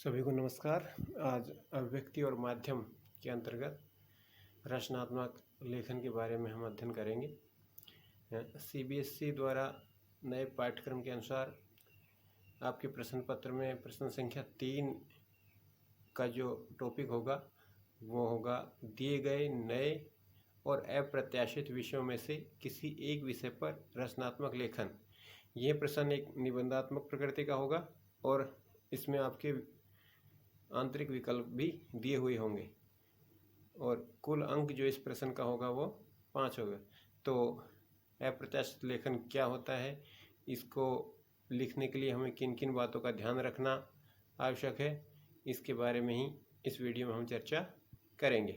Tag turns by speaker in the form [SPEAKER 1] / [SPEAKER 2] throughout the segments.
[SPEAKER 1] सभी को नमस्कार। आज अभिव्यक्ति और माध्यम के अंतर्गत रचनात्मक लेखन के बारे में हम अध्ययन करेंगे। सीबीएसई द्वारा नए पाठ्यक्रम के अनुसार आपके प्रश्न पत्र में प्रश्न संख्या 3 का जो टॉपिक होगा वो होगा दिए गए नए और अप्रत्याशित विषयों में से किसी एक विषय पर रचनात्मक लेखन। यह प्रश्न एक निबंधात्मक प्रकृति का होगा और इसमें आपके आंतरिक विकल्प भी दिए हुए होंगे और कुल अंक जो इस प्रश्न का होगा वो 5 होगा। तो अप्रत्याशित लेखन क्या होता है, इसको लिखने के लिए हमें किन किन बातों का ध्यान रखना आवश्यक है, इसके बारे में ही इस वीडियो में हम चर्चा करेंगे।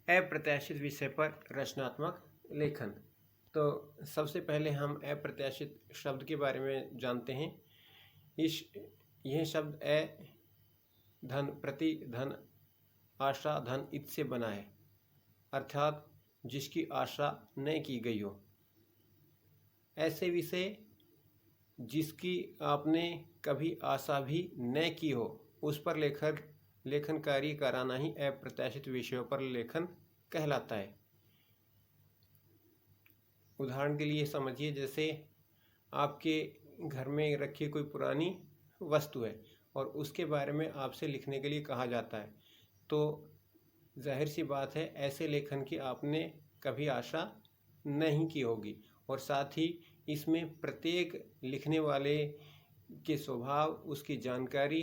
[SPEAKER 1] अप्रत्याशित विषय पर रचनात्मक लेखन। तो सबसे पहले हम अप्रत्याशित शब्द के बारे में जानते हैं। यह शब्द धन प्रति धन आशा धन इत से बना है, अर्थात जिसकी आशा न की गई हो। ऐसे विषय जिसकी आपने कभी आशा भी न की हो उस पर लेखन कार्य कराना ही अप्रत्याशित विषयों पर लेखन कहलाता है। उदाहरण के लिए समझिए, जैसे आपके घर में रखी कोई पुरानी वस्तु है और उसके बारे में आपसे लिखने के लिए कहा जाता है, तो जाहिर सी बात है ऐसे लेखन की आपने कभी आशा नहीं की होगी। और साथ ही इसमें प्रत्येक लिखने वाले के स्वभाव, उसकी जानकारी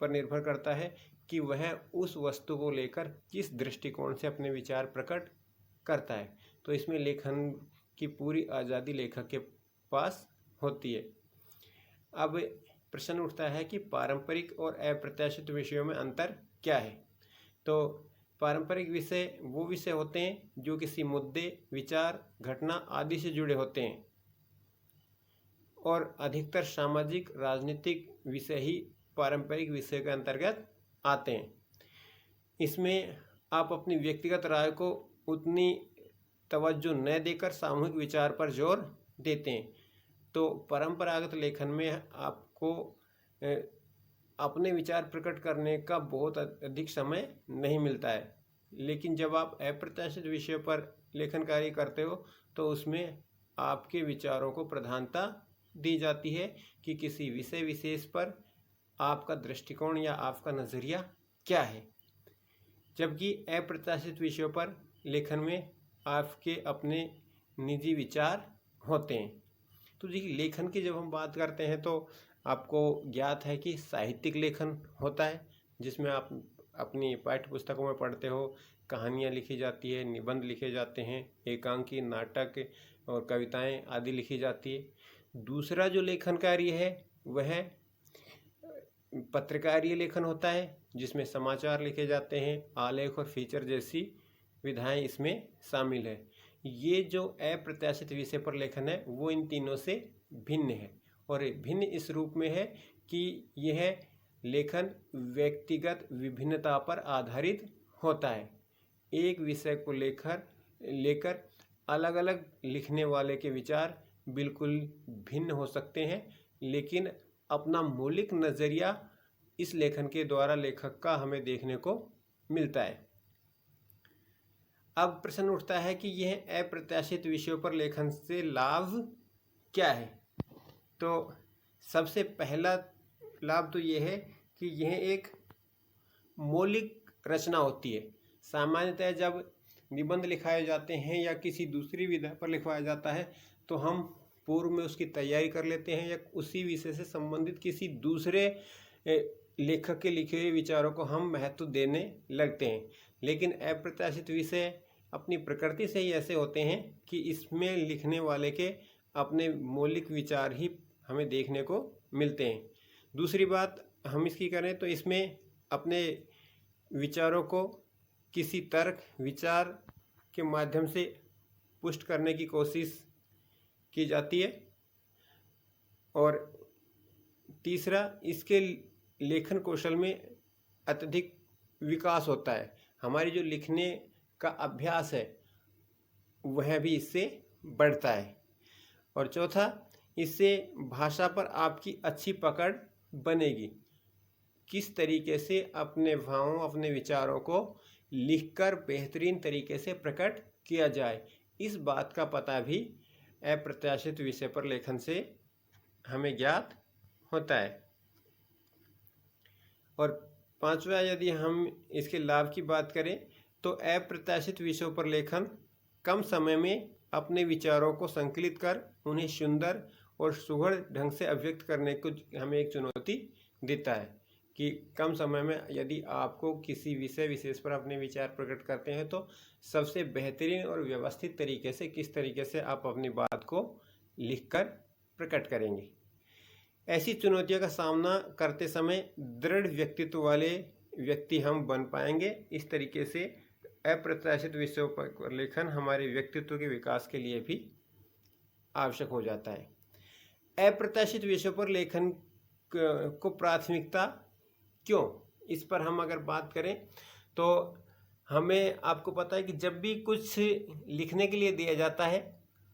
[SPEAKER 1] पर निर्भर करता है कि वह उस वस्तु को लेकर किस दृष्टिकोण से अपने विचार प्रकट करता है। तो इसमें लेखन की पूरी आज़ादी लेखक के पास होती है। अब प्रश्न उठता है कि पारंपरिक और अप्रत्याशित विषयों में अंतर क्या है। तो पारंपरिक विषय वो विषय होते हैं जो किसी मुद्दे, विचार, घटना आदि से जुड़े होते हैं और अधिकतर सामाजिक राजनीतिक विषय ही पारंपरिक विषय के अंतर्गत आते हैं। इसमें आप अपनी व्यक्तिगत राय को उतनी तवज्जो न देकर सामूहिक विचार पर जोर देते हैं। तो परंपरागत लेखन में आपको अपने विचार प्रकट करने का बहुत अधिक समय नहीं मिलता है, लेकिन जब आप अप्रत्याशित विषय पर लेखन कार्य करते हो तो उसमें आपके विचारों को प्रधानता दी जाती है कि किसी विषय विशेष पर आपका दृष्टिकोण या आपका नज़रिया क्या है। जबकि अप्रत्याशित विषयों पर लेखन में आपके अपने निजी विचार होते हैं। तो देखिए, लेखन की जब हम बात करते हैं तो आपको ज्ञात है कि साहित्यिक लेखन होता है, जिसमें आप अपनी पाठ्य पुस्तकों में पढ़ते हो, कहानियाँ लिखी जाती है, निबंध लिखे जाते हैं, एकांकी, नाटक और कविताएं आदि लिखी जाती है। दूसरा जो लेखन कार्य है वह पत्रकारीय लेखन होता है, जिसमें समाचार लिखे जाते हैं, आलेख और फीचर जैसी विधाएं इसमें शामिल है। ये जो अप्रत्याशित विषय पर लेखन है वो इन तीनों से भिन्न है और भिन्न इस रूप में है कि यह लेखन व्यक्तिगत विभिन्नता पर आधारित होता है। एक विषय को लेकर अलग अलग लिखने वाले के विचार बिल्कुल भिन्न हो सकते हैं, लेकिन अपना मौलिक नज़रिया इस लेखन के द्वारा लेखक का हमें देखने को मिलता है। अब प्रश्न उठता है कि यह अप्रत्याशित विषयों पर लेखन से लाभ क्या है। तो सबसे पहला लाभ तो यह है कि यह एक मौलिक रचना होती है। सामान्यतः जब निबंध लिखाए जाते हैं या किसी दूसरी विधा पर लिखवाया जाता है तो हम पूर्व में उसकी तैयारी कर लेते हैं या उसी विषय से संबंधित किसी दूसरे लेखक के लिखे हुए विचारों को हम महत्व देने लगते हैं। लेकिन अप्रत्याशित विषय अपनी प्रकृति से ही ऐसे होते हैं कि इसमें लिखने वाले के अपने मौलिक विचार ही हमें देखने को मिलते हैं। दूसरी बात हम इसकी करें तो इसमें अपने विचारों को किसी तर्क विचार के माध्यम से पुष्ट करने की कोशिश की जाती है। और तीसरा, इसके लेखन कौशल में अत्यधिक विकास होता है। हमारी जो लिखने का अभ्यास है वह भी इससे बढ़ता है। और चौथा, इससे भाषा पर आपकी अच्छी पकड़ बनेगी। किस तरीके से अपने भावों, अपने विचारों को लिखकर बेहतरीन तरीके से प्रकट किया जाए, इस बात का पता भी अप्रत्याशित विषय पर लेखन से हमें ज्ञात होता है। और पांचवा, यदि हम इसके लाभ की बात करें तो अप्रत्याशित विषयों पर लेखन कम समय में अपने विचारों को संकलित कर उन्हें सुंदर और सुघड़ ढंग से अभिव्यक्त करने को हमें एक चुनौती देता है कि कम समय में यदि आपको किसी विषय विशेष पर अपने विचार प्रकट करते हैं तो सबसे बेहतरीन और व्यवस्थित तरीके से किस तरीके से आप अपनी बात को लिखकर प्रकट करेंगे। ऐसी चुनौतियों का सामना करते समय दृढ़ व्यक्तित्व वाले व्यक्ति हम बन पाएंगे। इस तरीके से अप्रत्याशित विषयों पर लेखन हमारे व्यक्तित्व के विकास के लिए भी आवश्यक हो जाता है। अप्रत्याशित विषयों पर लेखन को प्राथमिकता क्यों, इस पर हम अगर बात करें तो हमें, आपको पता है कि जब भी कुछ लिखने के लिए दिया जाता है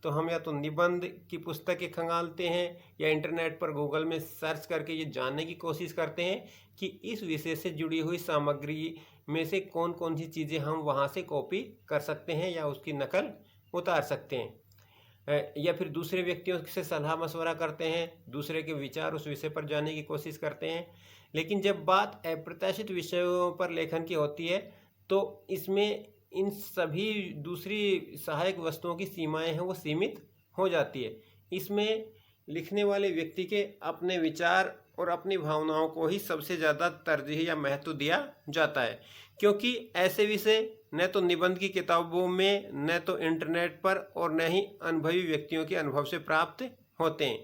[SPEAKER 1] तो हम या तो निबंध की पुस्तकें खंगालते हैं या इंटरनेट पर गूगल में सर्च करके ये जानने की कोशिश करते हैं कि इस विषय से जुड़ी हुई सामग्री में से कौन कौन सी चीज़ें हम वहाँ से कॉपी कर सकते हैं या उसकी नकल उतार सकते हैं, या फिर दूसरे व्यक्तियों से सलाह मशवरा करते हैं, दूसरे के विचार उस विषय पर जानने की कोशिश करते हैं। लेकिन जब बात अप्रत्याशित विषयों पर लेखन की होती है तो इसमें इन सभी दूसरी सहायक वस्तुओं की सीमाएं हैं वो सीमित हो जाती है। इसमें लिखने वाले व्यक्ति के अपने विचार और अपनी भावनाओं को ही सबसे ज़्यादा तरजीह या महत्व दिया जाता है, क्योंकि ऐसे विषय न तो निबंध की किताबों में, न तो इंटरनेट पर, और न ही अनुभवी व्यक्तियों के अनुभव से प्राप्त होते हैं।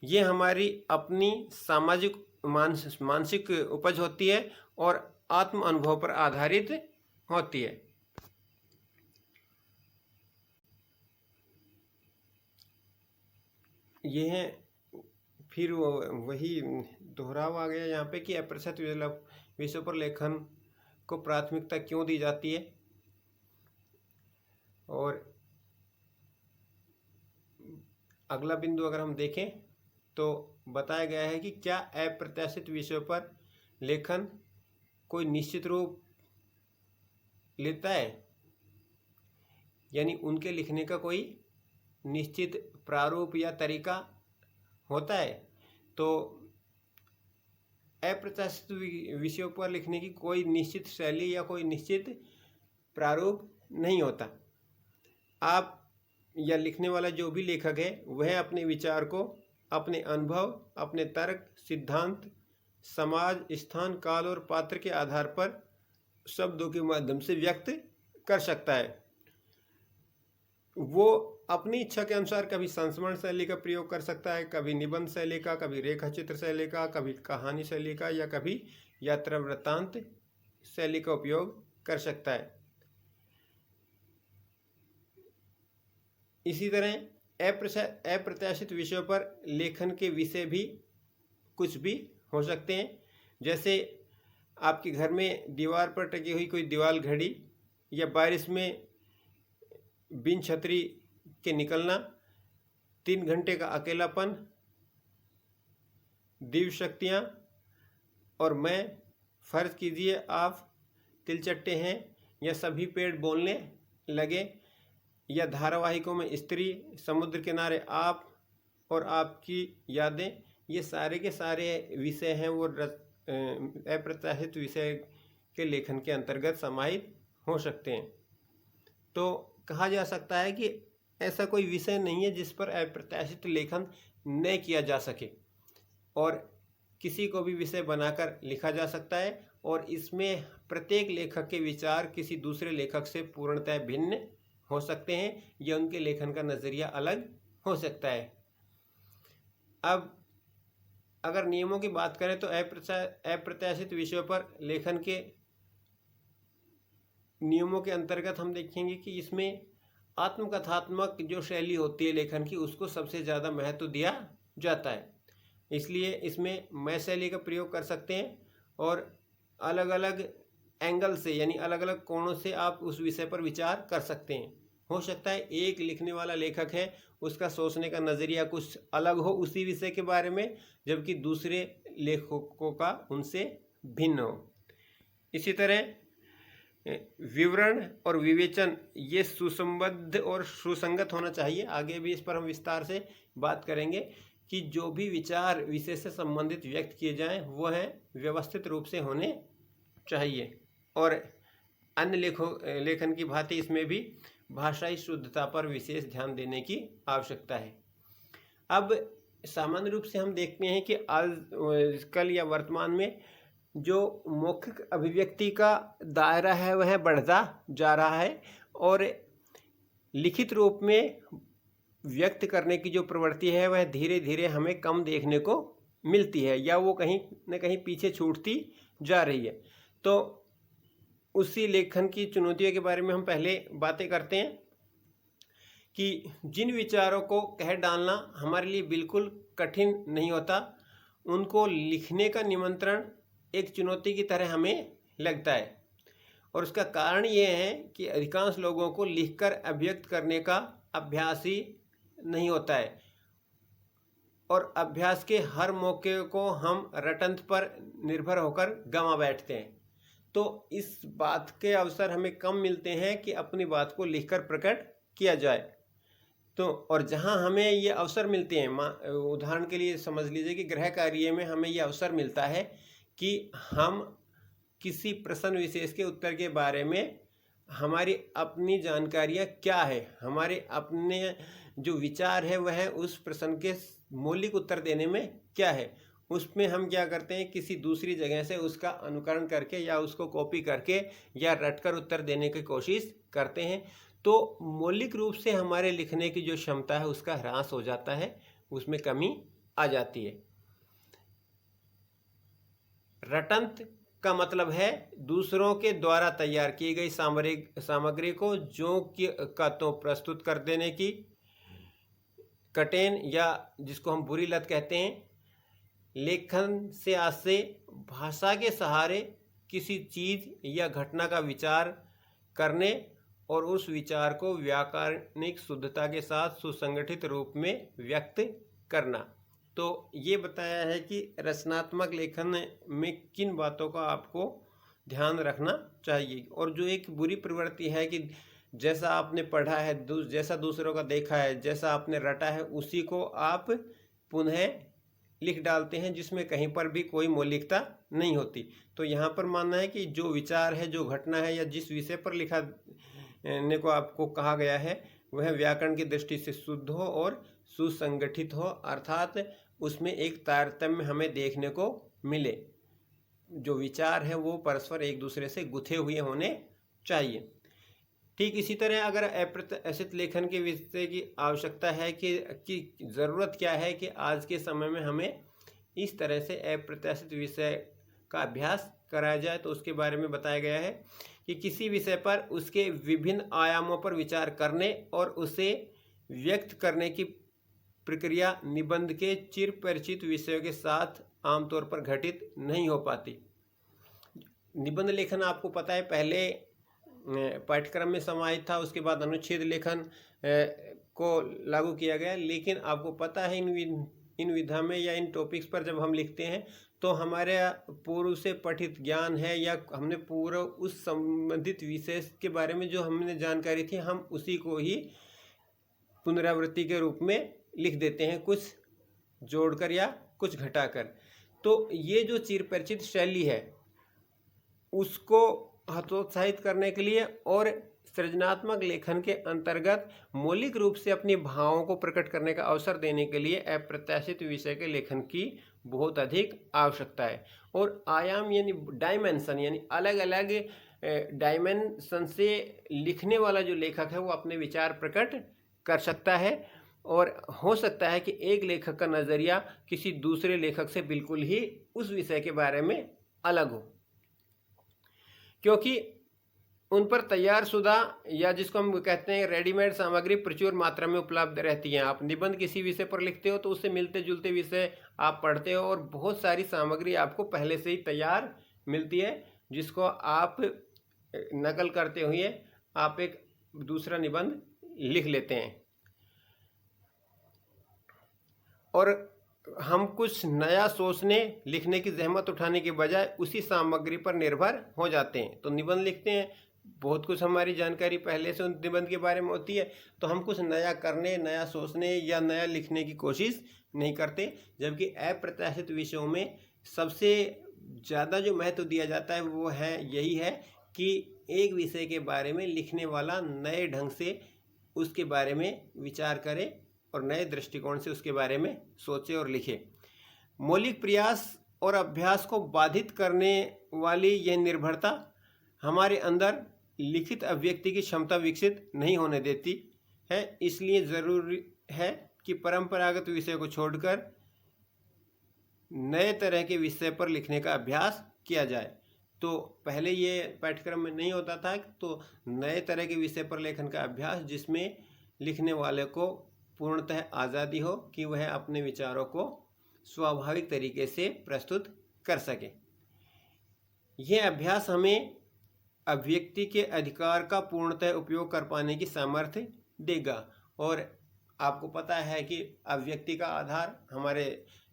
[SPEAKER 1] ये हमारी अपनी सामाजिक मानसिक उपज होती है और आत्म अनुभव पर आधारित होती है। ये है फिर वही दोहराव आ गया यहाँ पे कि अप्रत्याशित विषयों पर लेखन को प्राथमिकता क्यों दी जाती है। और अगला बिंदु अगर हम देखें तो बताया गया है कि क्या अप्रत्याशित विषयों पर लेखन कोई निश्चित रूप लेता है, यानी उनके लिखने का कोई निश्चित प्रारूप या तरीका होता है। तो अप्रत्याशित विषयों पर लिखने की कोई निश्चित शैली या कोई निश्चित प्रारूप नहीं होता। आप या लिखने वाला जो भी लेखक है वह अपने विचार को अपने अनुभव, अपने तर्क, सिद्धांत, समाज, स्थान, काल और पात्र के आधार पर शब्दों के माध्यम से व्यक्त कर सकता है। वो अपनी इच्छा के अनुसार कभी संस्मरण शैली का प्रयोग कर सकता है, कभी निबंध शैली का, कभी रेखा चित्र शैली का, कभी कहानी शैली का, या कभी यात्रा वृत्तांत शैली का उपयोग कर सकता है। इसी तरह अप्रत्याशित विषयों पर लेखन के विषय भी कुछ भी हो सकते हैं। जैसे आपके घर में दीवार पर टकी हुई कोई दीवार घड़ी, या बारिश में बिन छतरी के निकलना, 3 घंटे का अकेलापन, दिव्य शक्तियाँ, और मैं, फर्ज कीजिए आप तिलचट्टे हैं, या सभी पेड़ बोलने लगे, या धारावाहिकों में स्त्री, समुद्र किनारे आप और आपकी यादें, ये सारे के सारे विषय हैं वो अप्रत्याशित विषय के लेखन के अंतर्गत समाहित हो सकते हैं। तो कहा जा सकता है कि ऐसा कोई विषय नहीं है जिस पर अप्रत्याशित लेखन न किया जा सके, और किसी को भी विषय बनाकर लिखा जा सकता है, और इसमें प्रत्येक लेखक के विचार किसी दूसरे लेखक से पूर्णतः भिन्न हो सकते हैं, या उनके लेखन का नज़रिया अलग हो सकता है। अब अगर नियमों की बात करें तो अप्रत्याशित विषयों पर लेखन के नियमों के अंतर्गत हम देखेंगे कि इसमें आत्मकथात्मक जो शैली होती है लेखन की, उसको सबसे ज़्यादा महत्व दिया जाता है। इसलिए इसमें मैं शैली का प्रयोग कर सकते हैं, और अलग अलग एंगल से, यानी अलग अलग कोणों से आप उस विषय पर विचार कर सकते हैं। हो सकता है एक लिखने वाला लेखक है, उसका सोचने का नज़रिया कुछ अलग हो उसी विषय के बारे में, जबकि दूसरे लेखकों का उनसे भिन्न हो। इसी तरह विवरण और विवेचन ये सुसंबद्ध और सुसंगत होना चाहिए। आगे भी इस पर हम विस्तार से बात करेंगे कि जो भी विचार विषय से संबंधित व्यक्त किए जाएं वो है व्यवस्थित रूप से होने चाहिए। और अन्य लेखन की भांति इसमें भी भाषाई शुद्धता पर विशेष ध्यान देने की आवश्यकता है। अब सामान्य रूप से हम देखते हैं कि आजकल या वर्तमान में जो मौखिक अभिव्यक्ति का दायरा है वह बढ़ता जा रहा है और लिखित रूप में व्यक्त करने की जो प्रवृत्ति है वह धीरे धीरे हमें कम देखने को मिलती है या वो कहीं न कहीं पीछे छूटती जा रही है। तो उसी लेखन की चुनौतियों के बारे में हम पहले बातें करते हैं कि जिन विचारों को कह डालना हमारे लिए बिल्कुल कठिन नहीं होता, उनको लिखने का निमंत्रण एक चुनौती की तरह हमें लगता है। और उसका कारण ये है कि अधिकांश लोगों को लिखकर अभिव्यक्त करने का अभ्यास ही नहीं होता है और अभ्यास के हर मौके को हम रटंत पर निर्भर होकर गंवा बैठते हैं। तो इस बात के अवसर हमें कम मिलते हैं कि अपनी बात को लिखकर प्रकट किया जाए। तो और जहां हमें ये अवसर मिलते हैं, उदाहरण के लिए समझ लीजिए कि गृह कार्य में हमें ये अवसर मिलता है कि हम किसी प्रश्न विशेष के उत्तर के बारे में हमारी अपनी जानकारियाँ क्या है, हमारे अपने जो विचार है वह उस प्रश्न के मौलिक उत्तर देने में क्या है, उसमें हम क्या करते हैं किसी दूसरी जगह से उसका अनुकरण करके या उसको कॉपी करके या रटकर उत्तर देने की कोशिश करते हैं। तो मौलिक रूप से हमारे लिखने की जो क्षमता है उसका ह्रास हो जाता है, उसमें कमी आ जाती है। रटंत का मतलब है दूसरों के द्वारा तैयार की गई सामग्री को जो कि का तो प्रस्तुत कर देने की कटेन या जिसको हम बुरी लत कहते हैं। लेखन से आज से भाषा के सहारे किसी चीज़ या घटना का विचार करने और उस विचार को व्याकरणिक शुद्धता के साथ सुसंगठित रूप में व्यक्त करना। तो ये बताया है कि रचनात्मक लेखन में किन बातों का आपको ध्यान रखना चाहिए। और जो एक बुरी प्रवृत्ति है कि जैसा आपने पढ़ा है, जैसा दूसरों का देखा है, जैसा आपने रटा है उसी को आप पुनः लिख डालते हैं, जिसमें कहीं पर भी कोई मौलिकता नहीं होती। तो यहाँ पर मानना है कि जो विचार है, जो घटना है या जिस विषय पर लिखने को आपको कहा गया है वह व्याकरण की दृष्टि से शुद्ध हो और सुसंगठित हो, अर्थात उसमें एक तारतम्य हमें देखने को मिले। जो विचार है वो परस्पर एक दूसरे से गुथे हुए होने चाहिए। ठीक इसी तरह अगर अप्रत्याशित लेखन के विषय की आवश्यकता है कि ज़रूरत क्या है कि आज के समय में हमें इस तरह से अप्रत्याशित विषय का अभ्यास कराया जाए, तो उसके बारे में बताया गया है कि किसी विषय पर उसके विभिन्न आयामों पर विचार करने और उसे व्यक्त करने की प्रक्रिया निबंध के चिर परिचित विषयों के साथ आमतौर पर घटित नहीं हो पाती। निबंध लेखन आपको पता है पहले पाठ्यक्रम में समाहित था, उसके बाद अनुच्छेद लेखन को लागू किया गया। लेकिन आपको पता है इन विधा में या इन टॉपिक्स पर जब हम लिखते हैं तो हमारे पूर्व से पठित ज्ञान है या हमने पूरा उस संबंधित विषय के बारे में जो हमने जानकारी थी हम उसी को ही पुनरावृत्ति के रूप में लिख देते हैं, कुछ जोड़कर या कुछ घटाकर। तो ये जो चिरपरिचित शैली है उसको हतोत्साहित करने के लिए और सृजनात्मक लेखन के अंतर्गत मौलिक रूप से अपने भावों को प्रकट करने का अवसर देने के लिए अप्रत्याशित विषय के लेखन की बहुत अधिक आवश्यकता है। और आयाम यानी डायमेंशन यानी अलग अलग डायमेंशन से लिखने वाला जो लेखक है वो अपने विचार प्रकट कर सकता है। और हो सकता है कि एक लेखक का नज़रिया किसी दूसरे लेखक से बिल्कुल ही उस विषय के बारे में अलग हो, क्योंकि उन पर तैयार शुदा या जिसको हम कहते हैं रेडीमेड सामग्री प्रचुर मात्रा में उपलब्ध रहती हैं। आप निबंध किसी विषय पर लिखते हो तो उससे मिलते जुलते विषय आप पढ़ते हो और बहुत सारी सामग्री आपको पहले से ही तैयार मिलती है, जिसको आप नकल करते हुए आप एक दूसरा निबंध लिख लेते हैं और हम कुछ नया सोचने लिखने की जहमत उठाने के बजाय उसी सामग्री पर निर्भर हो जाते हैं। तो निबंध लिखते हैं, बहुत कुछ हमारी जानकारी पहले से उन निबंध के बारे में होती है, तो हम कुछ नया करने, नया सोचने या नया लिखने की कोशिश नहीं करते। जबकि अप्रत्याशित विषयों में सबसे ज़्यादा जो महत्व दिया जाता है वो है यही है कि एक विषय के बारे में लिखने वाला नए ढंग से उसके बारे में विचार करे और नए दृष्टिकोण से उसके बारे में सोचे और लिखे। मौलिक प्रयास और अभ्यास को बाधित करने वाली यह निर्भरता हमारे अंदर लिखित अभिव्यक्ति की क्षमता विकसित नहीं होने देती है। इसलिए ज़रूरी है कि परंपरागत विषय को छोड़कर नए तरह के विषय पर लिखने का अभ्यास किया जाए। तो पहले ये पाठ्यक्रम में नहीं होता था, तो नए तरह के विषय पर लेखन का अभ्यास जिसमें लिखने वाले को पूर्णतः आज़ादी हो कि वह अपने विचारों को स्वाभाविक तरीके से प्रस्तुत कर सके। यह अभ्यास हमें अभिव्यक्ति के अधिकार का पूर्णतः उपयोग कर पाने की सामर्थ्य देगा। और आपको पता है कि अभिव्यक्ति का आधार हमारे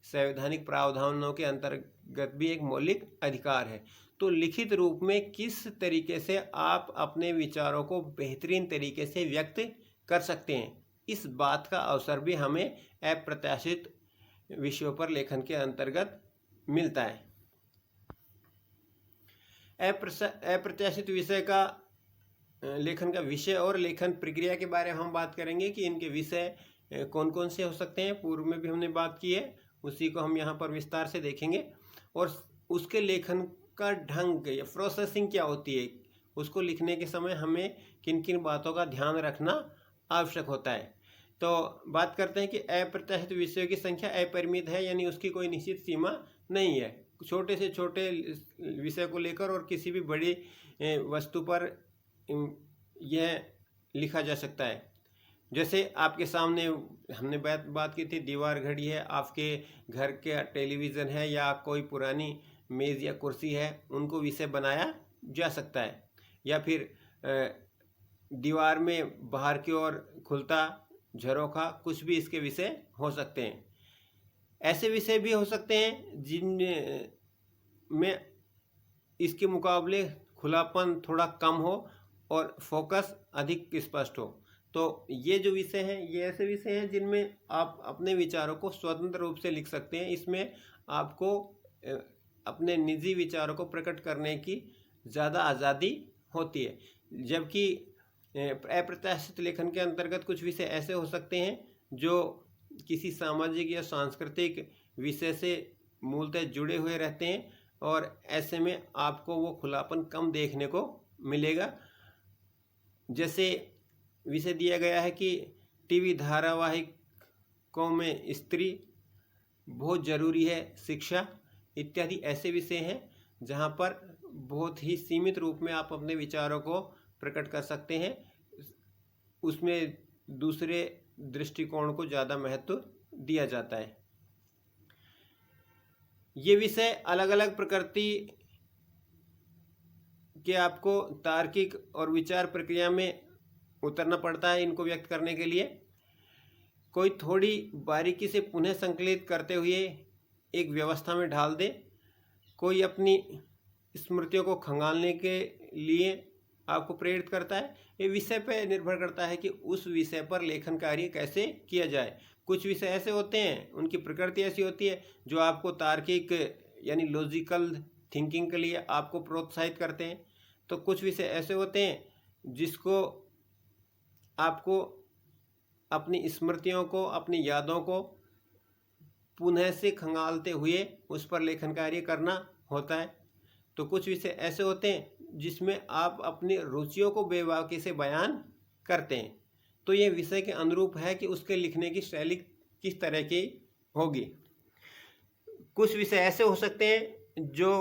[SPEAKER 1] संवैधानिक प्रावधानों के अंतर्गत भी एक मौलिक अधिकार है। तो लिखित रूप में किस तरीके से आप अपने विचारों को बेहतरीन तरीके से व्यक्त कर सकते हैं, इस बात का अवसर भी हमें अप्रत्याशित विषयों पर लेखन के अंतर्गत मिलता है। अप्रत्याशित विषय का लेखन का विषय और लेखन प्रक्रिया के बारे में हम बात करेंगे कि इनके विषय कौन कौन से हो सकते हैं। पूर्व में भी हमने बात की है, उसी को हम यहाँ पर विस्तार से देखेंगे। और उसके लेखन का ढंग या प्रोसेसिंग क्या होती है, उसको लिखने के समय हमें किन किन बातों का ध्यान रखना आवश्यक होता है। तो बात करते हैं कि अप्रत्याशित विषयों की संख्या अपरिमित है, यानी उसकी कोई निश्चित सीमा नहीं है। छोटे से छोटे विषय को लेकर और किसी भी बड़ी वस्तु पर यह लिखा जा सकता है। जैसे आपके सामने हमने बात की थी, दीवार घड़ी है, आपके घर के टेलीविज़न है या कोई पुरानी मेज़ या कुर्सी है, उनको विषय बनाया जा सकता है। या फिर दीवार में बाहर की ओर खुलता झरोखा, कुछ भी इसके विषय हो सकते हैं। ऐसे विषय भी हो सकते हैं जिनमें इसके मुकाबले खुलापन थोड़ा कम हो और फोकस अधिक स्पष्ट हो। तो ये जो विषय हैं, ये ऐसे विषय हैं जिनमें आप अपने विचारों को स्वतंत्र रूप से लिख सकते हैं। इसमें आपको अपने निजी विचारों को प्रकट करने की ज़्यादा आज़ादी होती है। जबकि अप्रत्याशित लेखन के अंतर्गत कुछ विषय ऐसे हो सकते हैं जो किसी सामाजिक या सांस्कृतिक विषय से मूलतः जुड़े हुए रहते हैं, और ऐसे में आपको वो खुलापन कम देखने को मिलेगा। जैसे विषय दिया गया है कि टीवी धारावाहिकों में स्त्री बहुत ज़रूरी है, शिक्षा इत्यादि ऐसे विषय हैं जहाँ पर बहुत ही सीमित रूप में आप अपने विचारों को प्रकट कर सकते हैं। उसमें दूसरे दृष्टिकोण को ज़्यादा महत्व दिया जाता है। ये विषय अलग अलग प्रकृति के आपको तार्किक और विचार प्रक्रिया में उतरना पड़ता है इनको व्यक्त करने के लिए। कोई थोड़ी बारीकी से पुनः संकलित करते हुए एक व्यवस्था में ढाल दे, कोई अपनी स्मृतियों को खंगालने के लिए आपको प्रेरित करता है। ये विषय पर निर्भर करता है कि उस विषय पर लेखन कार्य कैसे किया जाए। कुछ विषय ऐसे होते हैं, उनकी प्रकृति ऐसी होती है जो आपको तार्किक यानी लॉजिकल थिंकिंग के लिए आपको प्रोत्साहित करते हैं। तो कुछ विषय ऐसे होते हैं जिसको आपको अपनी स्मृतियों को, अपनी यादों को पुनः से खंगालते हुए उस पर लेखन कार्य करना होता है। तो कुछ विषय ऐसे होते हैं जिसमें आप अपनी रुचियों को बेबाकी से बयान करते हैं। तो ये विषय के अनुरूप है कि उसके लिखने की शैली किस तरह की होगी। कुछ विषय ऐसे हो सकते हैं जो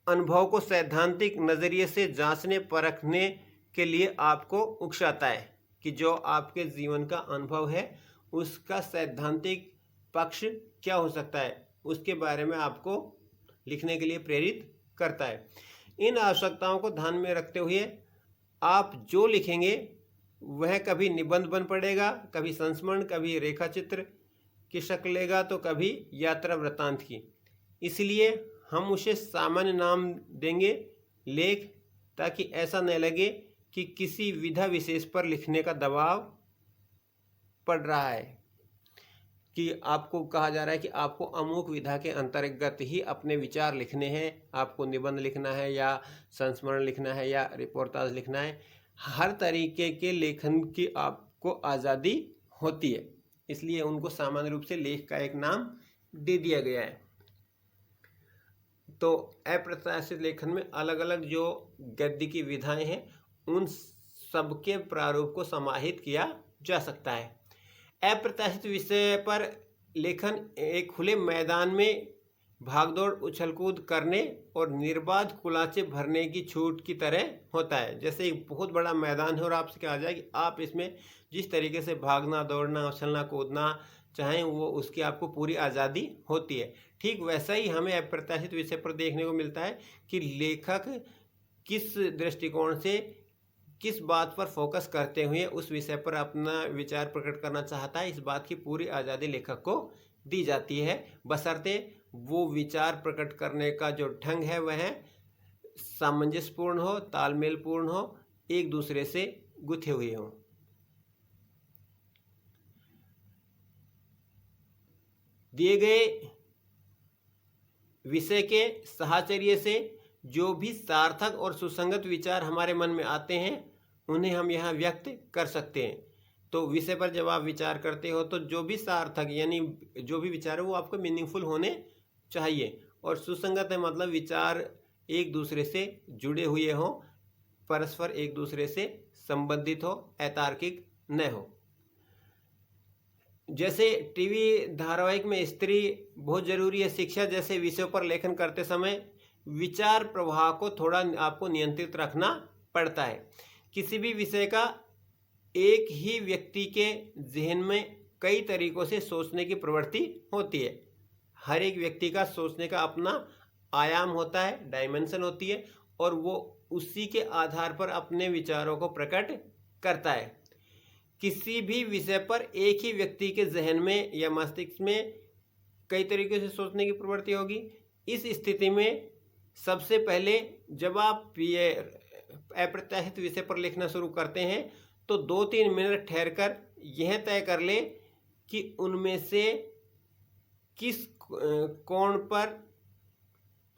[SPEAKER 1] अनुभव को सैद्धांतिक नज़रिए से जांचने परखने के लिए आपको उकसाता है कि जो आपके जीवन का अनुभव है उसका सैद्धांतिक पक्ष क्या हो सकता है, उसके बारे में आपको लिखने के लिए प्रेरित करता है। इन आवश्यकताओं को ध्यान में रखते हुए आप जो लिखेंगे वह कभी निबंध बन पड़ेगा, कभी संस्मरण, कभी रेखा चित्र की शक्ल लेगा, तो कभी यात्रा वृत्तांत की। इसलिए हम उसे सामान्य नाम देंगे लेख, ताकि ऐसा न लगे कि किसी विधा विशेष पर लिखने का दबाव पड़ रहा है, कि आपको कहा जा रहा है कि आपको अमुक विधा के अंतर्गत ही अपने विचार लिखने हैं, आपको निबंध लिखना है या संस्मरण लिखना है या रिपोर्टाज लिखना है। हर तरीके के लेखन की आपको आज़ादी होती है, इसलिए उनको सामान्य रूप से लेख का एक नाम दे दिया गया है। तो अप्रत्याशित लेखन में अलग अलग जो गद्य की विधाएं हैं उन सबके प्रारूप को समाहित किया जा सकता है। अप्रत्याशित विषय पर लेखन एक खुले मैदान में भागदौड़ उछलकूद करने और निर्बाध कुलाचे भरने की छूट की तरह होता है। जैसे एक बहुत बड़ा मैदान है और आपसे कहा जाए कि आप इसमें जिस तरीके से भागना, दौड़ना, उछलना, कूदना चाहें, वो उसकी आपको पूरी आज़ादी होती है। ठीक वैसा ही हमें अप्रत्याशित विषय पर देखने को मिलता है कि लेखक किस दृष्टिकोण से, किस बात पर फोकस करते हुए उस विषय पर अपना विचार प्रकट करना चाहता है, इस बात की पूरी आज़ादी लेखक को दी जाती है, बशर्ते वो विचार प्रकट करने का जो ढंग है वह सामंजस्यपूर्ण हो, तालमेलपूर्ण हो, एक दूसरे से गुथे हुए हों। दिए गए विषय के साहचर्य से जो भी सार्थक और सुसंगत विचार हमारे मन में आते हैं उन्हें हम यहाँ व्यक्त कर सकते हैं। तो विषय पर जब आप विचार करते हो तो जो भी सार्थक यानी जो भी विचार है वो आपको मीनिंगफुल होने चाहिए, और सुसंगत है मतलब विचार एक दूसरे से जुड़े हुए हों, परस्पर एक दूसरे से संबंधित हो, अतार्किक न हो। जैसे टीवी धारावाहिक में स्त्री बहुत जरूरी है, शिक्षा जैसे विषयों पर लेखन करते समय विचार प्रवाह को थोड़ा आपको नियंत्रित रखना पड़ता है। किसी भी विषय का एक ही व्यक्ति के जहन में कई तरीकों से सोचने की प्रवृत्ति होती है। हर एक व्यक्ति का सोचने का अपना आयाम होता है, डायमेंशन होती है, और वो उसी के आधार पर अपने विचारों को प्रकट करता है। किसी भी विषय पर एक ही व्यक्ति के जहन में या मस्तिष्क में कई तरीके से सोचने की प्रवृत्ति होगी। इस स्थिति में सबसे पहले जब आप ये अप्रत्याशित विषय पर लिखना शुरू करते हैं तो 2-3 मिनट ठहरकर यह तय कर ले कि उनमें से किस कोण पर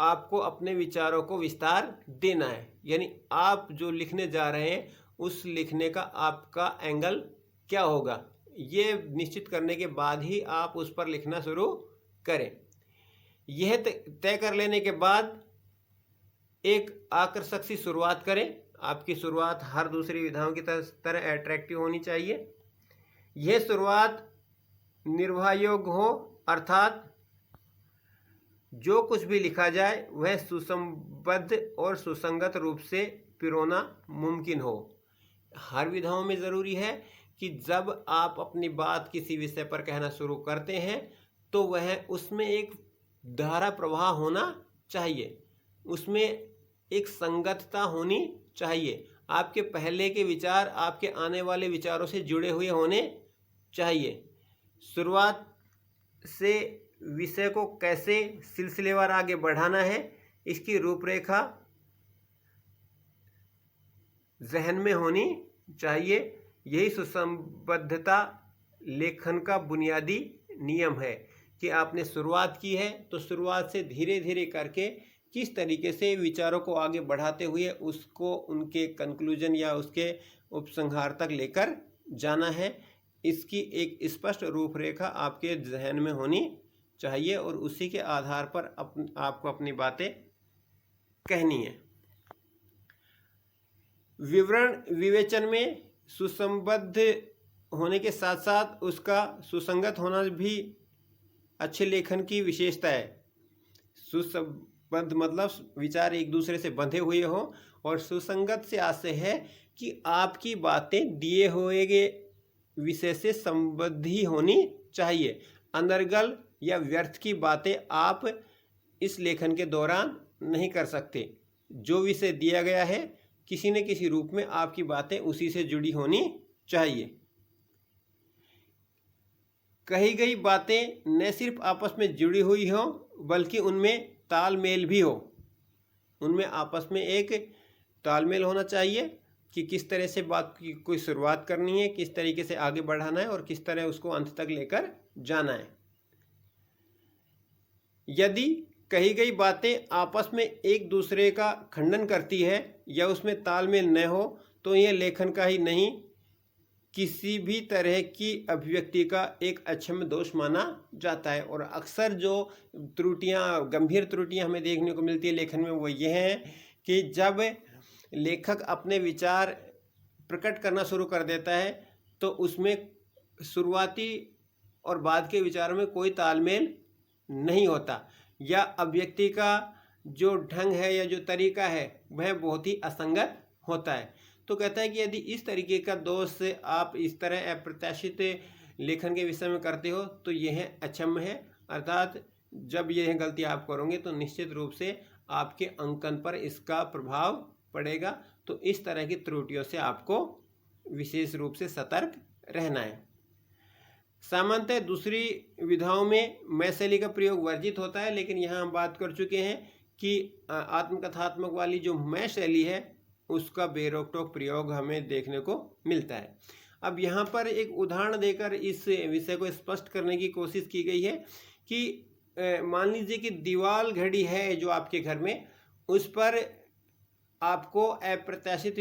[SPEAKER 1] आपको अपने विचारों को विस्तार देना है। यानी आप जो लिखने जा रहे हैं उस लिखने का आपका एंगल क्या होगा, ये निश्चित करने के बाद ही आप उस पर लिखना शुरू करें। यह तय कर लेने के बाद एक आकर्षक सी शुरुआत करें। आपकी शुरुआत हर दूसरी विधाओं की तरह अट्रैक्टिव होनी चाहिए। यह शुरुआत निर्वाह योग्य हो, अर्थात जो कुछ भी लिखा जाए वह सुसंबद्ध और सुसंगत रूप से पिरोना मुमकिन हो। हर विधाओं में ज़रूरी है कि जब आप अपनी बात किसी विषय पर कहना शुरू करते हैं तो वह उसमें एक धारा प्रवाह होना चाहिए, उसमें एक संगतता होनी चाहिए। आपके पहले के विचार आपके आने वाले विचारों से जुड़े हुए होने चाहिए। शुरुआत से विषय को कैसे सिलसिलेवार आगे बढ़ाना है इसकी रूपरेखा जहन में होनी चाहिए। यही सुसंबद्धता लेखन का बुनियादी नियम है कि आपने शुरुआत की है तो शुरुआत से धीरे धीरे करके किस तरीके से विचारों को आगे बढ़ाते हुए उसको उनके कंक्लूजन या उसके उपसंहार तक लेकर जाना है। इसकी एक स्पष्ट रूपरेखा आपके जहन में होनी चाहिए और उसी के आधार पर आपको अपनी बातें कहनी है। विवरण विवेचन में सुसंबद्ध होने के साथ साथ उसका सुसंगत होना भी अच्छे लेखन की विशेषता है। सुसंबद्ध मतलब विचार एक दूसरे से बंधे हुए हों, और सुसंगत से आशय है कि आपकी बातें दिए हुए विषय से संबद्ध ही होनी चाहिए। अनर्गल या व्यर्थ की बातें आप इस लेखन के दौरान नहीं कर सकते। जो विषय दिया गया है किसी न किसी रूप में आपकी बातें उसी से जुड़ी होनी चाहिए। कही गई बातें न सिर्फ आपस में जुड़ी हुई हो बल्कि उनमें तालमेल भी हो। उनमें आपस में एक तालमेल होना चाहिए कि किस तरह से बात की कोई शुरुआत करनी है, किस तरीके से आगे बढ़ाना है और किस तरह उसको अंत तक लेकर जाना है। यदि कही गई बातें आपस में एक दूसरे का खंडन करती है या उसमें तालमेल न हो तो यह लेखन का ही नहीं, किसी भी तरह की अभिव्यक्ति का एक अक्षम्य दोष माना जाता है। और अक्सर जो त्रुटियां, गंभीर त्रुटियां हमें देखने को मिलती है लेखन में, वो ये हैं कि जब लेखक अपने विचार प्रकट करना शुरू कर देता है तो उसमें शुरुआती और बाद के विचारों में कोई तालमेल नहीं होता, या अभिव्यक्ति का जो ढंग है या जो तरीका है वह बहुत ही असंगत होता है। तो कहता है कि यदि इस तरीके का दोष आप इस तरह अप्रत्याशित लेखन के विषय में करते हो तो यह अक्षम्य है, अर्थात जब यह गलती आप करोगे तो निश्चित रूप से आपके अंकन पर इसका प्रभाव पड़ेगा। तो इस तरह की त्रुटियों से आपको विशेष रूप से सतर्क रहना है। सामान्यतः दूसरी विधाओं में मैं शैली का प्रयोग वर्जित होता है, लेकिन यहाँ हम बात कर चुके हैं कि आत्मकथात्मक वाली जो मैं शैली है उसका बेरोक टोक प्रयोग हमें देखने को मिलता है। अब यहाँ पर एक उदाहरण देकर इस विषय को स्पष्ट करने की कोशिश की गई है कि मान लीजिए कि दीवार घड़ी है जो आपके घर में, उस पर आपको अप्रत्याशित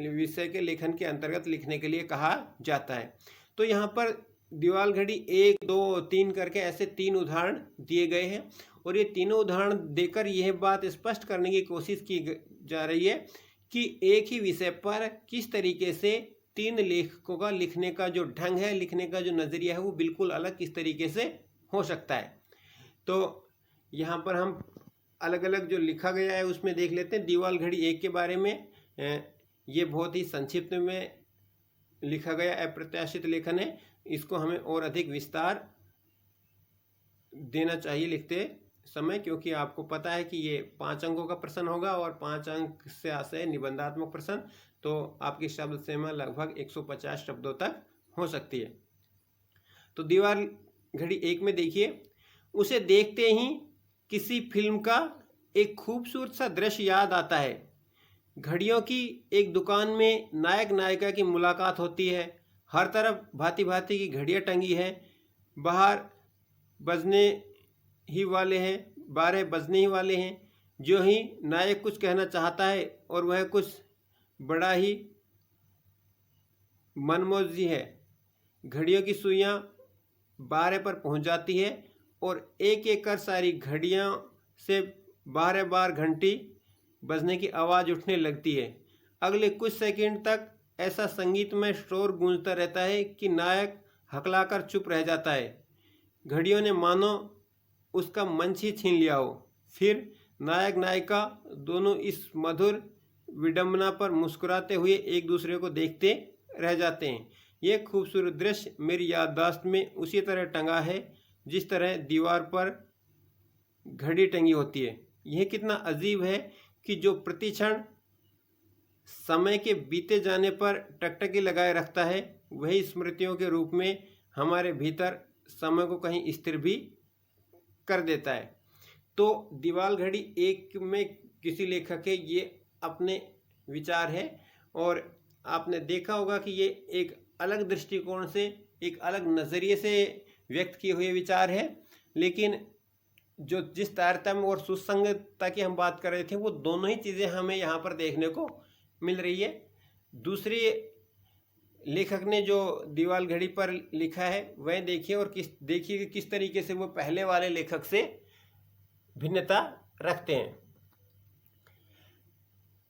[SPEAKER 1] विषय के लेखन के अंतर्गत लिखने के लिए कहा जाता है। तो यहाँ पर दीवार घड़ी 1, 2, 3 करके ऐसे 3 उदाहरण दिए गए हैं और ये तीनों उदाहरण देकर यह बात स्पष्ट करने की कोशिश की जा रही है कि एक ही विषय पर किस तरीके से 3 लेखकों का लिखने का जो ढंग है, लिखने का जो नज़रिया है, वो बिल्कुल अलग किस तरीके से हो सकता है। तो यहाँ पर हम अलग अलग जो लिखा गया है उसमें देख लेते हैं। दीवार घड़ी 1 के बारे में ये बहुत ही संक्षिप्त में लिखा गया अप्रत्याशित लेखन है। इसको हमें और अधिक विस्तार देना चाहिए लिखते समय, क्योंकि आपको पता है कि ये 5 अंकों का प्रश्न होगा और 5 अंक से आशय निबंधात्मक प्रश्न, तो आपकी शब्द सीमा लगभग 150 शब्दों तक हो सकती है। तो दीवार घड़ी 1 में देखिए, उसे देखते ही किसी फिल्म का एक खूबसूरत सा दृश्य याद आता है। घड़ियों की एक दुकान में नायक नायिका की मुलाकात होती है। हर तरफ भांति भांति की घड़ियाँ टंगी हैं। बारह बजने ही वाले हैं। जो ही नायक कुछ कहना चाहता है और वह कुछ बड़ा ही मनमौजी है, घड़ियों की सुइयां 12 पर पहुंच जाती है और एक एक कर सारी घड़ियों से 12 बार घंटी बजने की आवाज़ उठने लगती है। अगले कुछ सेकंड तक ऐसा संगीतमय शोर गूंजता रहता है कि नायक हकलाकर चुप रह जाता है। घड़ियों ने मानो उसका मंच ही छीन लिया हो। फिर नायक नायिका दोनों इस मधुर विडंबना पर मुस्कुराते हुए एक दूसरे को देखते रह जाते हैं। यह खूबसूरत दृश्य मेरी याददाश्त में उसी तरह टंगा है जिस तरह दीवार पर घड़ी टंगी होती है। यह कितना अजीब है कि जो प्रतिक्षण समय के बीते जाने पर टकटकी लगाए रखता है, वही स्मृतियों के रूप में हमारे भीतर समय को कहीं स्थिर भी कर देता है। तो दीवार घड़ी 1 में किसी लेखक के ये अपने विचार है और आपने देखा होगा कि ये एक अलग दृष्टिकोण से, एक अलग नज़रिए से व्यक्त किए हुए विचार है, लेकिन जो जिस तारतम्य और सुसंगतता की हम बात कर रहे थे वो दोनों ही चीज़ें हमें यहाँ पर देखने को मिल रही है। दूसरी लेखक ने जो दीवार घड़ी पर लिखा है वह देखिए और देखिए कि किस तरीके से वो पहले वाले लेखक से भिन्नता रखते हैं।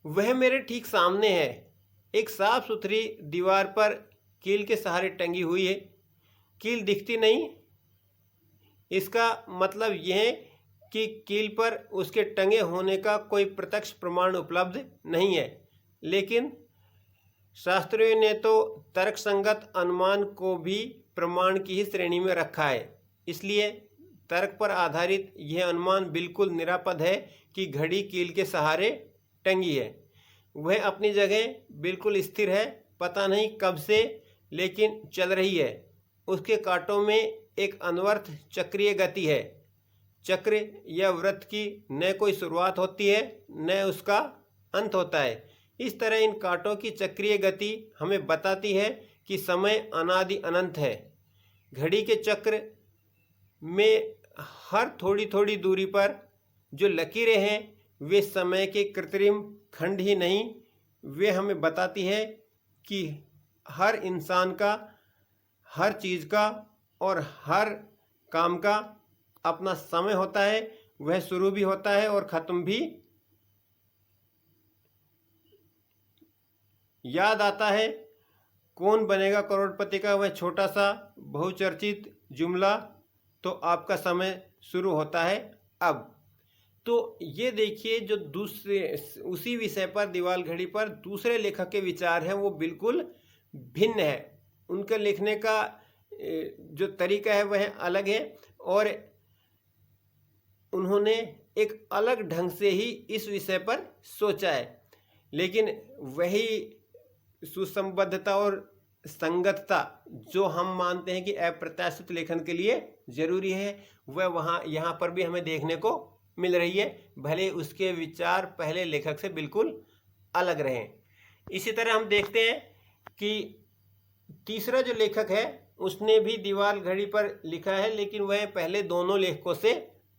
[SPEAKER 1] वह मेरे ठीक सामने है, एक साफ सुथरी दीवार पर कील के सहारे टंगी हुई है। कील दिखती नहीं, इसका मतलब यह है कि कील पर उसके टंगे होने का कोई प्रत्यक्ष प्रमाण उपलब्ध नहीं है, लेकिन शास्त्रियों ने तो तर्कसंगत अनुमान को भी प्रमाण की ही श्रेणी में रखा है। इसलिए तर्क पर आधारित यह अनुमान बिल्कुल निरापद है कि घड़ी कील के सहारे टंगी है। वह अपनी जगह बिल्कुल स्थिर है। पता नहीं कब से लेकिन चल रही है। उसके कांटों में एक अनवर्त चक्रीय गति है। चक्र या वृत्त की न कोई शुरुआत होती है न उसका अंत होता है। इस तरह इन कांटों की चक्रीय गति हमें बताती है कि समय अनादि अनंत है। घड़ी के चक्र में हर थोड़ी थोड़ी दूरी पर जो लकीरें हैं वे समय के कृत्रिम खंड ही नहीं, वे हमें बताती है कि हर इंसान का, हर चीज़ का और हर काम का अपना समय होता है। वह शुरू भी होता है और ख़त्म भी। याद आता है कौन बनेगा करोड़पति का वह छोटा सा बहुचर्चित जुमला, तो आपका समय शुरू होता है अब। तो ये देखिए जो दूसरे उसी विषय पर दीवाल घड़ी पर दूसरे लेखक के विचार हैं वो बिल्कुल भिन्न है। उनके लिखने का जो तरीका है वह अलग है और उन्होंने एक अलग ढंग से ही इस विषय पर सोचा है। लेकिन वही सुसंबद्धता और संगतता जो हम मानते हैं कि अप्रत्याशित लेखन के लिए जरूरी है वह यहाँ पर भी हमें देखने को मिल रही है, भले उसके विचार पहले लेखक से बिल्कुल अलग रहे। इसी तरह हम देखते हैं कि तीसरा जो लेखक है उसने भी दीवार घड़ी पर लिखा है, लेकिन वह पहले दोनों लेखकों से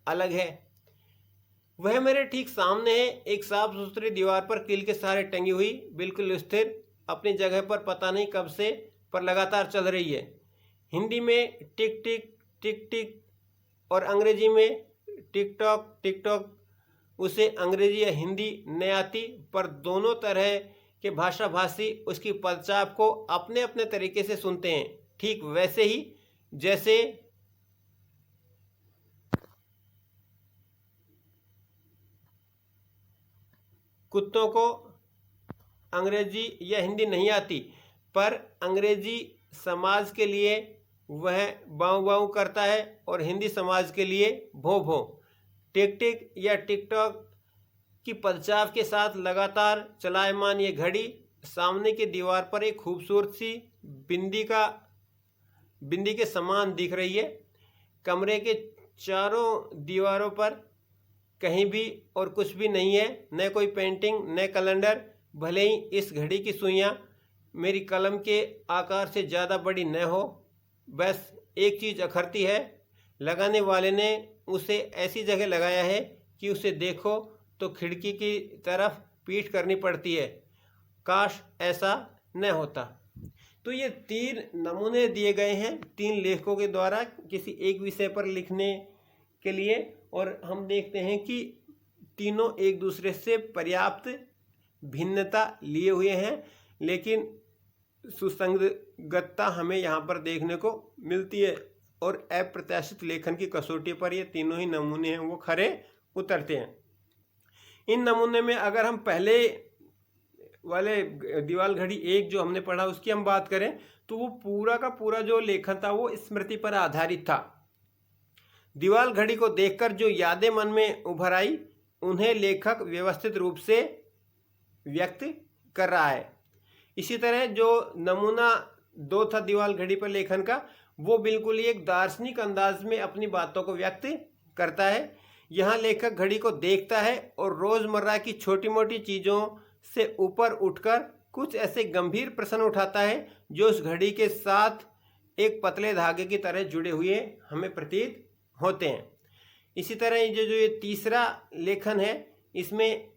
[SPEAKER 1] अलग है। वह मेरे ठीक सामने है, एक साफ सुथरी दीवार पर कील के सहारे टंगी हुई, बिल्कुल स्थिर अपनी जगह पर, पता नहीं कब से पर लगातार चल रही है। हिंदी में टिक टिक टिक टिक और अंग्रेजी में टिक टॉक टिक टॉक। उसे अंग्रेजी या हिंदी नहीं आती, पर दोनों तरह के भाषाभाषी उसकी पदचाप को अपने अपने तरीके से सुनते हैं, ठीक वैसे ही जैसे कुत्तों को अंग्रेजी या हिंदी नहीं आती, पर अंग्रेजी समाज के लिए वह बाऊ बाऊ करता है और हिंदी समाज के लिए भों भों। टिक टिक या टिकटॉक की पदचाप के साथ लगातार चलायमान ये घड़ी सामने की दीवार पर एक खूबसूरत सी बिंदी के समान दिख रही है। कमरे के चारों दीवारों पर कहीं भी और कुछ भी नहीं है, न कोई पेंटिंग न कैलेंडर। भले ही इस घड़ी की सुइयां मेरी कलम के आकार से ज़्यादा बड़ी न हो, बस एक चीज़ अखरती है, लगाने वाले ने उसे ऐसी जगह लगाया है कि उसे देखो तो खिड़की की तरफ पीठ करनी पड़ती है। काश ऐसा न होता। तो ये 3 नमूने दिए गए हैं 3 लेखकों के द्वारा किसी एक विषय पर लिखने के लिए, और हम देखते हैं कि तीनों एक दूसरे से पर्याप्त भिन्नता लिए हुए हैं, लेकिन सुसंगतता हमें यहाँ पर देखने को मिलती है और अप्रत्याशित लेखन की कसौटी पर ये तीनों ही नमूने हैं वो खरे उतरते हैं। इन नमूने में अगर हम पहले वाले दीवाल घड़ी 1 जो हमने पढ़ा उसकी हम बात करें तो वो पूरा का पूरा जो लेखन था वो स्मृति पर आधारित था। दीवाल घड़ी को देखकर जो यादें मन में उभर आई उन्हें लेखक व्यवस्थित रूप से व्यक्त कर रहा है। इसी तरह जो नमूना 2 था दीवाल घड़ी पर लेखन का, वो बिल्कुल ही एक दार्शनिक अंदाज में अपनी बातों को व्यक्त करता है। यहाँ लेखक घड़ी को देखता है और रोज़मर्रा की छोटी मोटी चीज़ों से ऊपर उठकर कुछ ऐसे गंभीर प्रश्न उठाता है जो उस घड़ी के साथ एक पतले धागे की तरह जुड़े हुए हमें प्रतीत होते हैं। इसी तरह ये तीसरा लेखन है, इसमें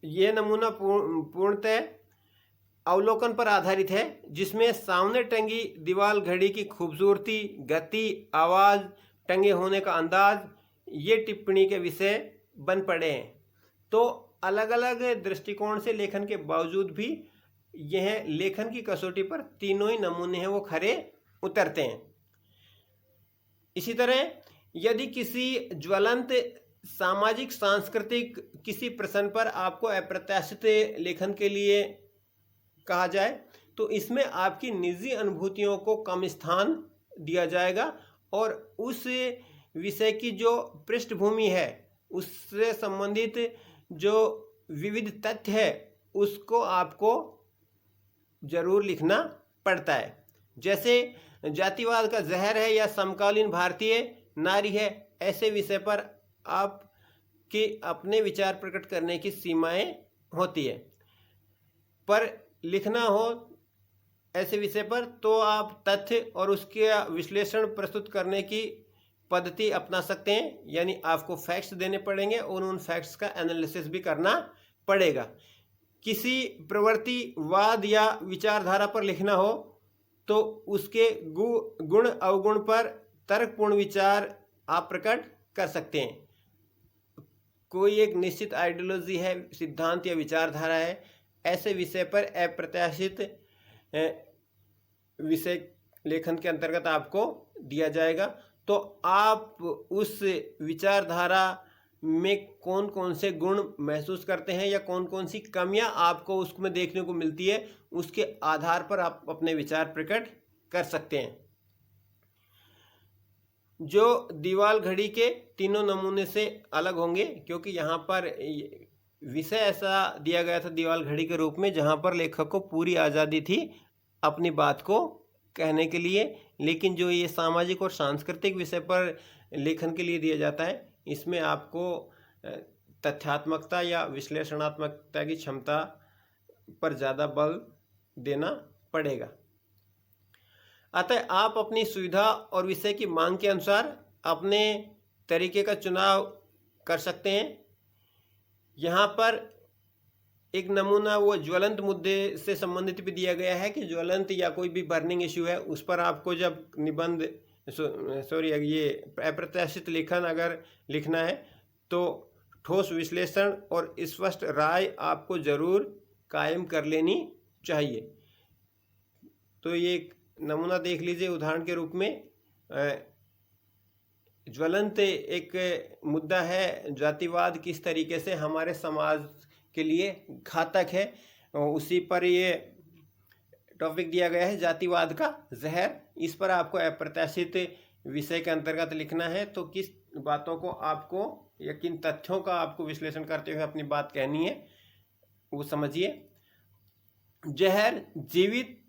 [SPEAKER 1] यह नमूना पूर्णतः अवलोकन पर आधारित है, जिसमें सामने टंगी दीवाल घड़ी की खूबसूरती, गति, आवाज़, टंगे होने का अंदाज ये टिप्पणी के विषय बन पड़े हैं। तो अलग अलग दृष्टिकोण से लेखन के बावजूद भी यह लेखन की कसौटी पर तीनों ही नमूने हैं वो खरे उतरते हैं। इसी तरह यदि किसी ज्वलंत सामाजिक सांस्कृतिक किसी प्रश्न पर आपको अप्रत्याशित लेखन के लिए कहा जाए तो इसमें आपकी निजी अनुभूतियों को कम स्थान दिया जाएगा और उस विषय की जो पृष्ठभूमि है उससे संबंधित जो विविध तथ्य है उसको आपको जरूर लिखना पड़ता है। जैसे जातिवाद का जहर है या समकालीन भारतीय नारी है, ऐसे विषय पर आपके अपने विचार प्रकट करने की सीमाएं होती है। पर लिखना हो ऐसे विषय पर तो आप तथ्य और उसके विश्लेषण प्रस्तुत करने की पद्धति अपना सकते हैं, यानी आपको फैक्ट्स देने पड़ेंगे और उन फैक्ट्स का एनालिसिस भी करना पड़ेगा। किसी प्रवृत्तिवाद या विचारधारा पर लिखना हो तो उसके गुण अवगुण पर तर्कपूर्ण विचार आप प्रकट कर सकते हैं। कोई एक निश्चित आइडियोलॉजी है, सिद्धांत या विचारधारा है, ऐसे विषय पर अप्रत्याशित विषय लेखन के अंतर्गत आपको दिया जाएगा। तो आप उस विचारधारा में कौन कौन से गुण महसूस करते हैं या कौन कौन सी कमियां आपको उसमें देखने को मिलती है, उसके आधार पर आप अपने विचार प्रकट कर सकते हैं। जो दीवाल घड़ी के तीनों नमूने से अलग होंगे, क्योंकि यहाँ पर विषय ऐसा दिया गया था दीवाल घड़ी के रूप में जहाँ पर लेखक को पूरी आज़ादी थी अपनी बात को कहने के लिए। लेकिन जो ये सामाजिक और सांस्कृतिक विषय पर लेखन के लिए दिया जाता है, इसमें आपको तथ्यात्मकता या विश्लेषणात्मकता की क्षमता पर ज़्यादा बल देना पड़ेगा। अतः आप अपनी सुविधा और विषय की मांग के अनुसार अपने तरीके का चुनाव कर सकते हैं। यहाँ पर एक नमूना वो ज्वलंत मुद्दे से संबंधित भी दिया गया है कि ज्वलंत या कोई भी बर्निंग इश्यू है, उस पर आपको जब निबंध ये अप्रत्याशित लेखन अगर लिखना है तो ठोस विश्लेषण और स्पष्ट राय आपको जरूर कायम कर लेनी चाहिए। तो ये एक नमूना देख लीजिए उदाहरण के रूप में। ज्वलंत एक मुद्दा है, जातिवाद किस तरीके से हमारे समाज के लिए घातक है, उसी पर ये टॉपिक दिया गया है, जातिवाद का जहर। इस पर आपको अप्रत्याशित विषय के अंतर्गत लिखना है। तो किस बातों को आपको या किन तथ्यों का आपको विश्लेषण करते हुए अपनी बात कहनी है वो समझिए। जहर जीवित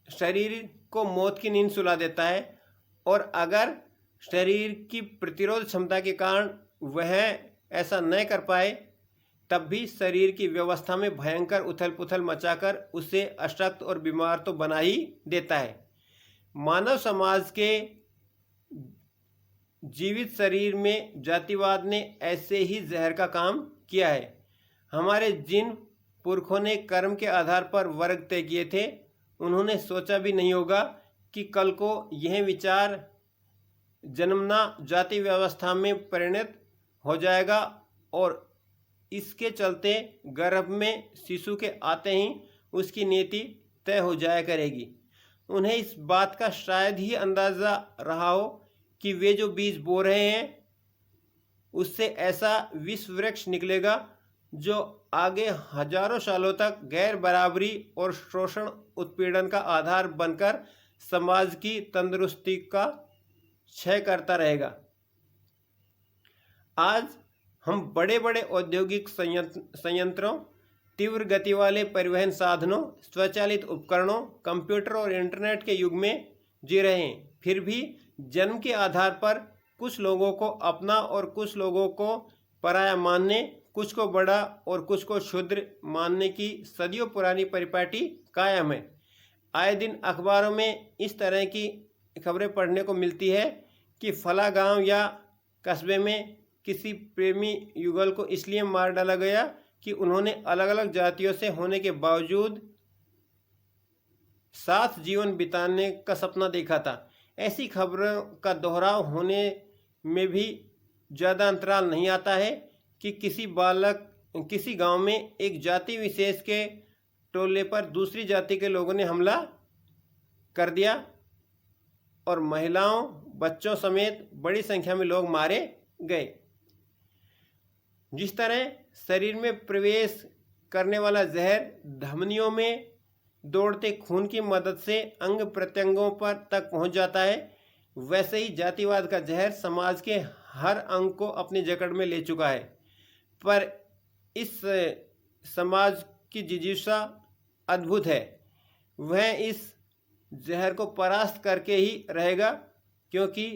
[SPEAKER 1] शरीर को मौत की नींद सुला देता है, और अगर शरीर की प्रतिरोध क्षमता के कारण वह ऐसा न कर पाए तब भी शरीर की व्यवस्था में भयंकर उथल पुथल मचाकर उसे अशक्त और बीमार तो बना ही देता है। मानव समाज के जीवित शरीर में जातिवाद ने ऐसे ही जहर का काम किया है। हमारे जिन पुरखों ने कर्म के आधार पर वर्ग तय किए थे, उन्होंने सोचा भी नहीं होगा कि कल को यह विचार जन्मना जाति व्यवस्था में परिणत हो जाएगा और इसके चलते गर्भ में शिशु के आते ही उसकी नीति तय हो जाया करेगी। उन्हें इस बात का शायद ही अंदाज़ा रहा हो कि वे जो बीज बो रहे हैं उससे ऐसा विश्व वृक्ष निकलेगा जो आगे हजारों सालों तक गैर बराबरी और शोषण उत्पीड़न का आधार बनकर समाज की तंदुरुस्ती का क्षय करता रहेगा। आज हम बड़े बड़े औद्योगिक संयंत्रों, तीव्र गति वाले परिवहन साधनों, स्वचालित उपकरणों, कंप्यूटर और इंटरनेट के युग में जी रहे हैं। फिर भी जन्म के आधार पर कुछ लोगों को अपना और कुछ लोगों को पराया मानने, कुछ को बड़ा और कुछ को क्षुद्र मानने की सदियों पुरानी परिपाटी कायम है। आए दिन अखबारों में इस तरह की खबरें पढ़ने को मिलती है कि फला गांव या कस्बे में किसी प्रेमी युगल को इसलिए मार डाला गया कि उन्होंने अलग अलग जातियों से होने के बावजूद साथ जीवन बिताने का सपना देखा था। ऐसी खबरों का दोहराव होने में भी ज़्यादा अंतराल नहीं आता है कि किसी गांव में एक जाति विशेष के टोले पर दूसरी जाति के लोगों ने हमला कर दिया और महिलाओं, बच्चों समेत बड़ी संख्या में लोग मारे गए। जिस तरह शरीर में प्रवेश करने वाला जहर धमनियों में दौड़ते खून की मदद से अंग प्रत्यंगों पर तक पहुंच जाता है, वैसे ही जातिवाद का जहर समाज के हर अंग को अपनी जकड़ में ले चुका है। पर इस समाज की जिजीविका अद्भुत है। वह इस जहर को परास्त करके ही रहेगा, क्योंकि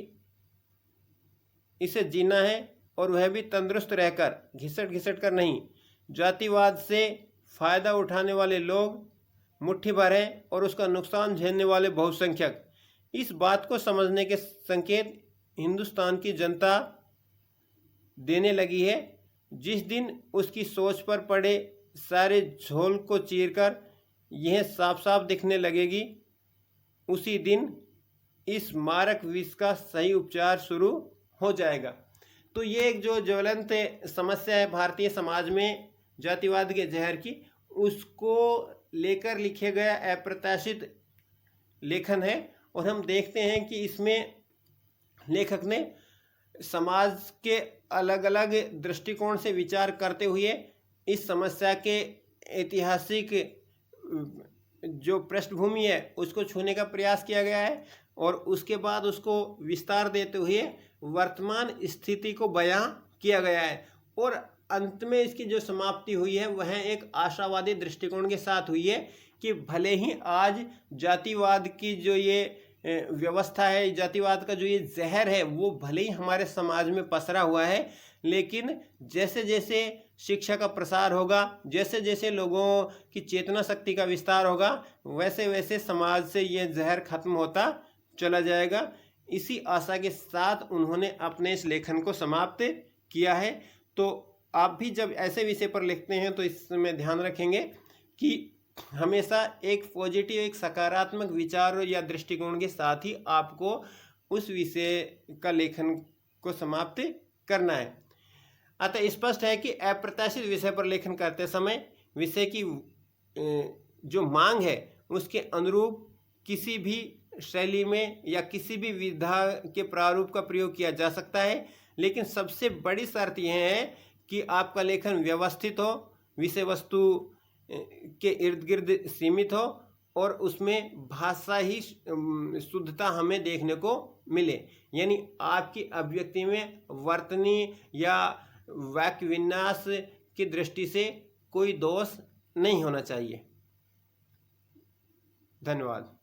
[SPEAKER 1] इसे जीना है और वह भी तंदुरुस्त रहकर, घिसट घिसट कर नहीं। जातिवाद से फायदा उठाने वाले लोग मुट्ठी भर हैं और उसका नुकसान झेलने वाले बहुसंख्यक। इस बात को समझने के संकेत हिंदुस्तान की जनता देने लगी है। जिस दिन उसकी सोच पर पड़े सारे झोल को चीरकर यह साफ साफ दिखने लगेगी, उसी दिन इस मारक विष का सही उपचार शुरू हो जाएगा। तो ये एक जो ज्वलंत समस्या है भारतीय समाज में जातिवाद के जहर की, उसको लेकर लिखे गया अप्रत्याशित लेखन है। और हम देखते हैं कि इसमें लेखक ने समाज के अलग अलग दृष्टिकोण से विचार करते हुए इस समस्या के ऐतिहासिक जो पृष्ठभूमि है उसको छूने का प्रयास किया गया है, और उसके बाद उसको विस्तार देते हुए वर्तमान स्थिति को बयां किया गया है। और अंत में इसकी जो समाप्ति हुई है वह एक आशावादी दृष्टिकोण के साथ हुई है कि भले ही आज जातिवाद की जो ये व्यवस्था है, जातिवाद का जो ये जहर है, वो भले ही हमारे समाज में पसरा हुआ है, लेकिन जैसे जैसे शिक्षा का प्रसार होगा, जैसे जैसे लोगों की चेतना शक्ति का विस्तार होगा, वैसे वैसे समाज से ये जहर खत्म होता चला जाएगा। इसी आशा के साथ उन्होंने अपने इस लेखन को समाप्त किया है। तो आप भी जब ऐसे विषय पर लिखते हैं तो इसमें ध्यान रखेंगे कि हमेशा एक पॉजिटिव, एक सकारात्मक विचार या दृष्टिकोण के साथ ही आपको उस विषय का लेखन को समाप्त करना है। अतः स्पष्ट है कि अप्रत्याशित विषय पर लेखन करते समय विषय की जो मांग है उसके अनुरूप किसी भी शैली में या किसी भी विधा के प्रारूप का प्रयोग किया जा सकता है, लेकिन सबसे बड़ी शर्त यह है कि आपका लेखन व्यवस्थित हो, विषय वस्तु के इर्द गिर्द सीमित हो और उसमें भाषा ही शुद्धता हमें देखने को मिले। यानी आपकी अभिव्यक्ति में वर्तनी या वाक्य विन्यास की दृष्टि से कोई दोष नहीं होना चाहिए। धन्यवाद।